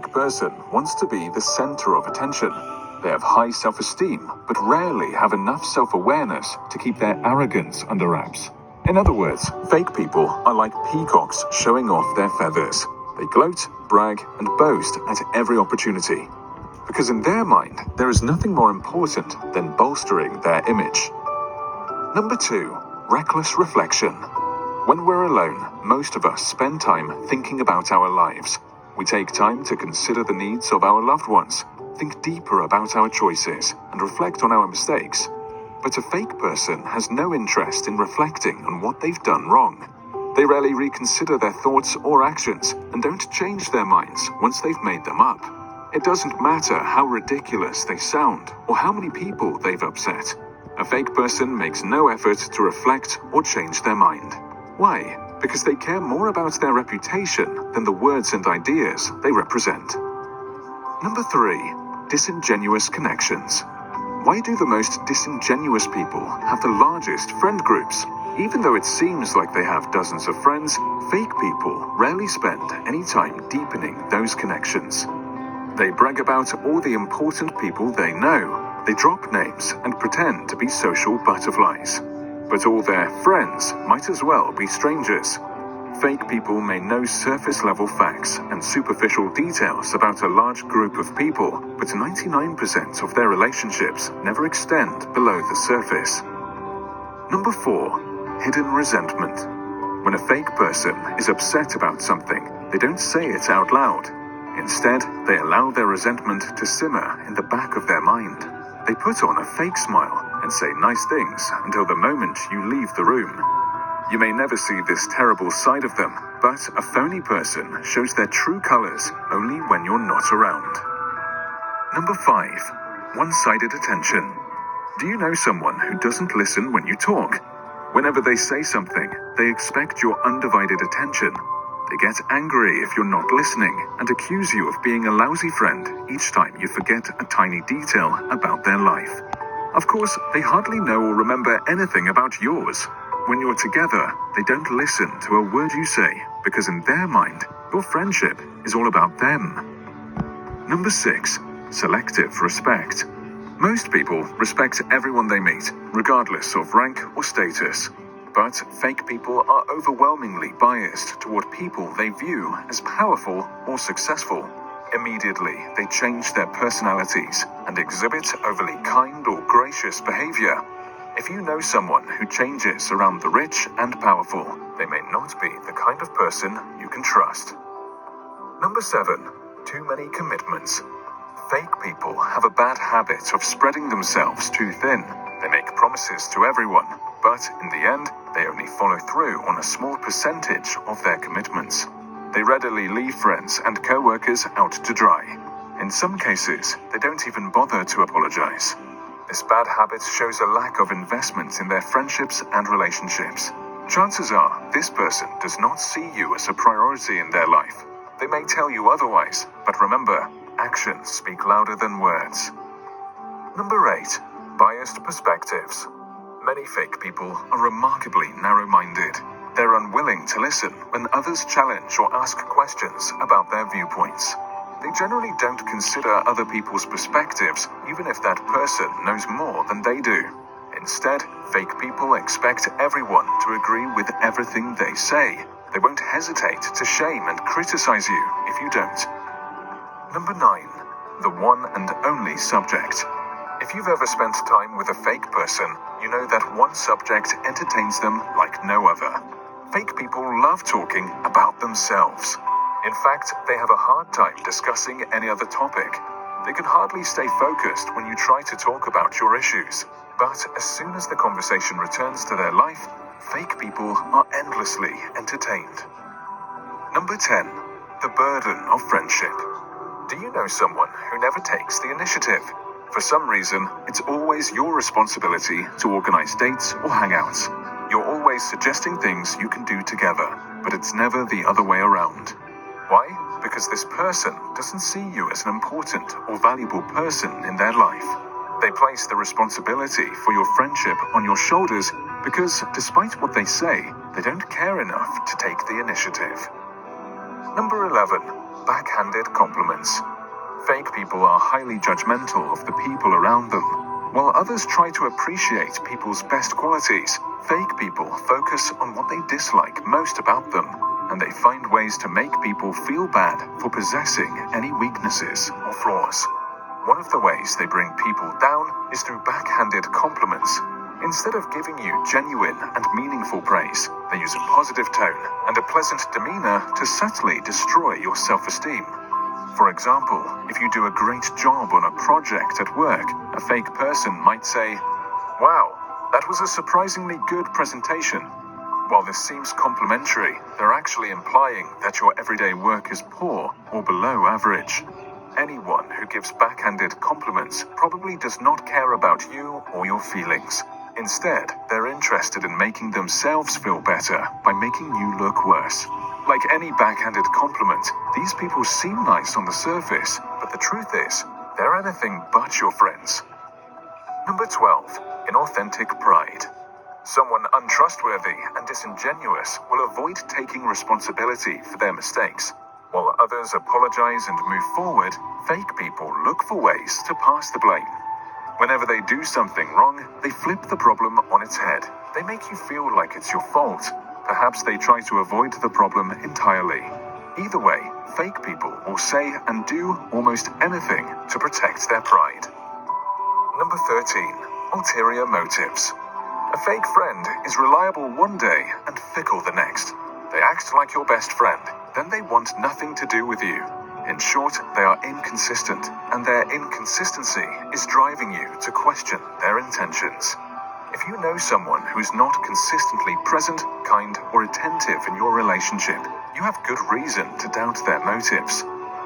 fake person wants to be the center of attention. They have high self-esteem, but rarely have enough self-awareness to keep their arrogance under wraps. In other words, fake people are like peacocks showing off their feathers. They gloat, brag, and boast at every opportunity. Because in their mind, there is nothing more important than bolstering their image. Number 2, reckless reflection. When we're alone, most of us spend time thinking about our lives. We take time to consider the needs of our loved ones, think deeper about our choices, and reflect on our mistakes. But a fake person has no interest in reflecting on what they've done wrong. They rarely reconsider their thoughts or actions and don't change their minds once they've made them up. It doesn't matter how ridiculous they sound or how many people they've upset. A fake person makes no effort to reflect or change their mind. Why? Because they care more about their reputation than the words and ideas they represent. Number 3, disingenuous connections. Why do the most disingenuous people have the largest friend groups? Even though it seems like they have dozens of friends, fake people rarely spend any time deepening those connections. They brag about all the important people they know. They drop names and pretend to be social butterflies. But all their friends might as well be strangers. Fake people may know surface-level facts and superficial details about a large group of people, but 99% of their relationships never extend below the surface. Number 4, hidden resentment. When a fake person is upset about something, they don't say it out loud. Instead, they allow their resentment to simmer in the back of their mind. They put on a fake smile and say nice things until the moment you leave the room. You may never see this terrible side of them, but a phony person shows their true colors only when you're not around. Number 5, one-sided attention. Do you know someone who doesn't listen when you talk? Whenever they say something, they expect your undivided attention. They get angry if you're not listening and accuse you of being a lousy friend each time you forget a tiny detail about their life. Of course, they hardly know or remember anything about yours. When you're together, they don't listen to a word you say because in their mind, your friendship is all about them. Number 6, selective respect. Most people respect everyone they meet, regardless of rank or status. But fake people are overwhelmingly biased toward people they view as powerful or successful. Immediately, they change their personalities and exhibit overly kind or gracious behavior. If you know someone who changes around the rich and powerful, they may not be the kind of person you can trust. Number 7, too many commitments. Fake people have a bad habit of spreading themselves too thin. They make promises to everyone, but in the end, they only follow through on a small percentage of their commitments. They readily leave friends and co-workers out to dry. In some cases, they don't even bother to apologize. This bad habit shows a lack of investment in their friendships and relationships. Chances are, this person does not see you as a priority in their life. They may tell you otherwise, but remember, actions speak louder than words. Number 8, biased perspectives. Many fake people are remarkably narrow-minded. They're unwilling to listen when others challenge or ask questions about their viewpoints. They generally don't consider other people's perspectives, even if that person knows more than they do. Instead, fake people expect everyone to agree with everything they say. They won't hesitate to shame and criticize you if you don't. Number 9, the one and only subject. If you've ever spent time with a fake person, you know that one subject entertains them like no other. Fake people love talking about themselves. In fact, they have a hard time discussing any other topic. They can hardly stay focused when you try to talk about your issues. But as soon as the conversation returns to their life, fake people are endlessly entertained. Number 10, the burden of friendship. Do you know someone who never takes the initiative? For some reason, it's always your responsibility to organize dates or hangouts. You're always suggesting things you can do together, but it's never the other way around. Why? Because this person doesn't see you as an important or valuable person in their life. They place the responsibility for your friendship on your shoulders because, despite what they say, they don't care enough to take the initiative. Number 11, backhanded compliments. Fake people are highly judgmental of the people around them. While others try to appreciate people's best qualities, fake people focus on what they dislike most about them, and they find ways to make people feel bad for possessing any weaknesses or flaws. One of the ways they bring people down is through backhanded compliments. Instead of giving you genuine and meaningful praise, they use a positive tone and a pleasant demeanor to subtly destroy your self-esteem. For example, if you do a great job on a project at work, a fake person might say, "Wow, that was a surprisingly good presentation." While this seems complimentary, they're actually implying that your everyday work is poor or below average. Anyone who gives backhanded compliments probably does not care about you or your feelings. Instead, they're interested in making themselves feel better by making you look worse. Like any backhanded compliment, these people seem nice on the surface, but the truth is, they're anything but your friends. Number 12. Inauthentic pride. Someone untrustworthy and disingenuous will avoid taking responsibility for their mistakes. While others apologize and move forward, fake people look for ways to pass the blame. Whenever they do something wrong, they flip the problem on its head. They make you feel like it's your fault. Perhaps they try to avoid the problem entirely. Either way, fake people will say and do almost anything to protect their pride. Number 13. Ulterior motives. A fake friend is reliable one day and fickle the next. They act like your best friend, then they want nothing to do with you. In short, they are inconsistent, and their inconsistency is driving you to question their intentions. If you know someone who is not consistently present, kind, or attentive in your relationship, you have good reason to doubt their motives.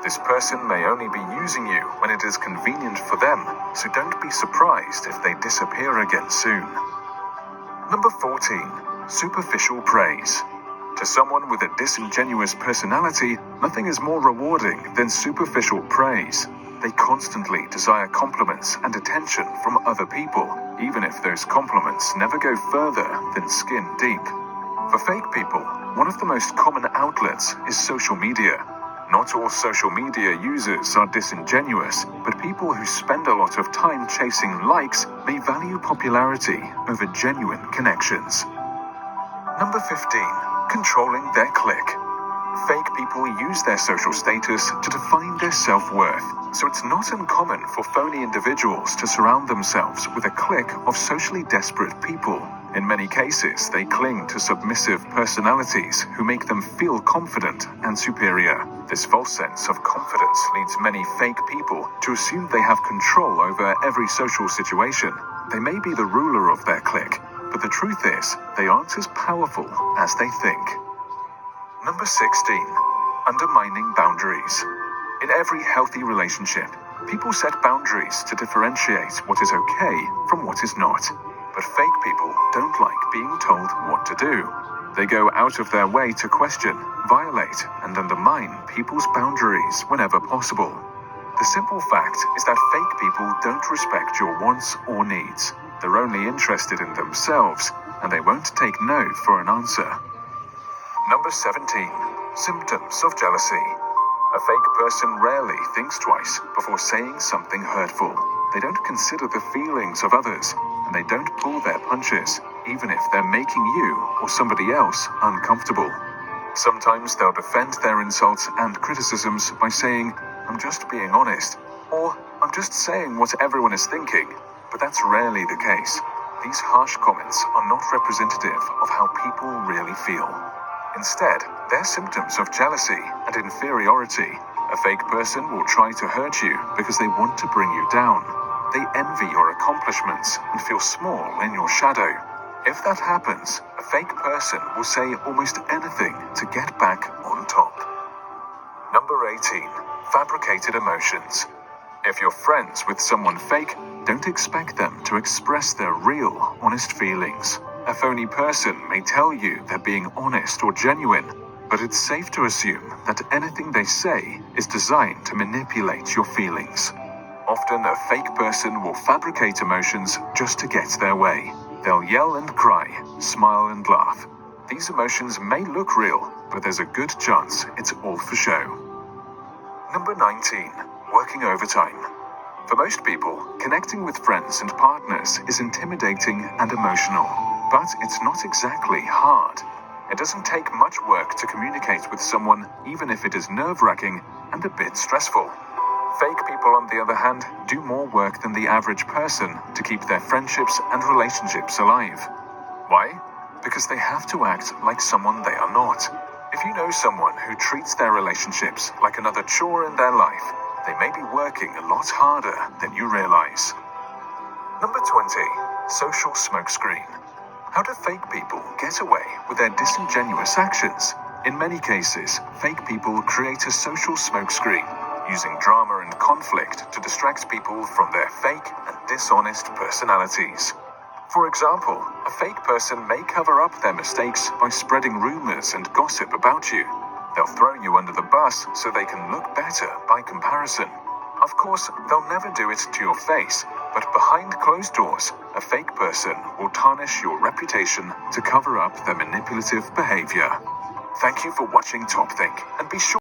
This person may only be using you when it is convenient for them, so don't be surprised if they disappear again soon. Number 14. Superficial praise. To someone with a disingenuous personality, nothing is more rewarding than superficial praise. They constantly desire compliments and attention from other people, even if those compliments never go further than skin deep. For fake people, one of the most common outlets is social media. Not all social media users are disingenuous, but people who spend a lot of time chasing likes may value popularity over genuine connections. Number 15. Controlling their clique. Fake people use their social status to define their self-worth, so it's not uncommon for phony individuals to surround themselves with a clique of socially desperate people. In many cases, they cling to submissive personalities who make them feel confident and superior. This false sense of confidence leads many fake people to assume they have control over every social situation. They may be the ruler of their clique, but the truth is, they aren't as powerful as they think. Number 16. Undermining boundaries. In every healthy relationship, people set boundaries to differentiate what is okay from what is not. But fake people don't like being told what to do. They go out of their way to question, violate, and undermine people's boundaries whenever possible. The simple fact is that fake people don't respect your wants or needs. They're only interested in themselves, and they won't take no for an answer. Number 17. Symptoms of jealousy. A fake person rarely thinks twice before saying something hurtful. They don't consider the feelings of others, and they don't pull their punches, even if they're making you or somebody else uncomfortable. Sometimes they'll defend their insults and criticisms by saying, "I'm just being honest," or "I'm just saying what everyone is thinking," but that's rarely the case. These harsh comments are not representative of how people really feel. Instead, they're symptoms of jealousy and inferiority. A fake person will try to hurt you because they want to bring you down. They envy your accomplishments and feel small in your shadow. If that happens, a fake person will say almost anything to get back on top. Number 18. Fabricated emotions. If you're friends with someone fake, don't expect them to express their real, honest feelings. A phony person may tell you they're being honest or genuine, but it's safe to assume that anything they say is designed to manipulate your feelings. Often a fake person will fabricate emotions just to get their way. They'll yell and cry, smile and laugh. These emotions may look real, but there's a good chance it's all for show. Number 19. Working overtime. For most people, connecting with friends and partners is intimidating and emotional, but it's not exactly hard. It doesn't take much work to communicate with someone, even if it is nerve-wracking and a bit stressful. Fake people, on the other hand, do more work than the average person to keep their friendships and relationships alive. Why? Because they have to act like someone they are not. If you know someone who treats their relationships like another chore in their life, they may be working a lot harder than you realize. Number 20. Social smokescreen. How do fake people get away with their disingenuous actions? In many cases, fake people create a social smokescreen, using drama and conflict to distract people from their fake and dishonest personalities. For example, a fake person may cover up their mistakes by spreading rumors and gossip about you. They'll throw you under the bus so they can look better by comparison. Of course, they'll never do it to your face, but behind closed doors, a fake person will tarnish your reputation to cover up their manipulative behavior. Thank you for watching TopThink, and be sure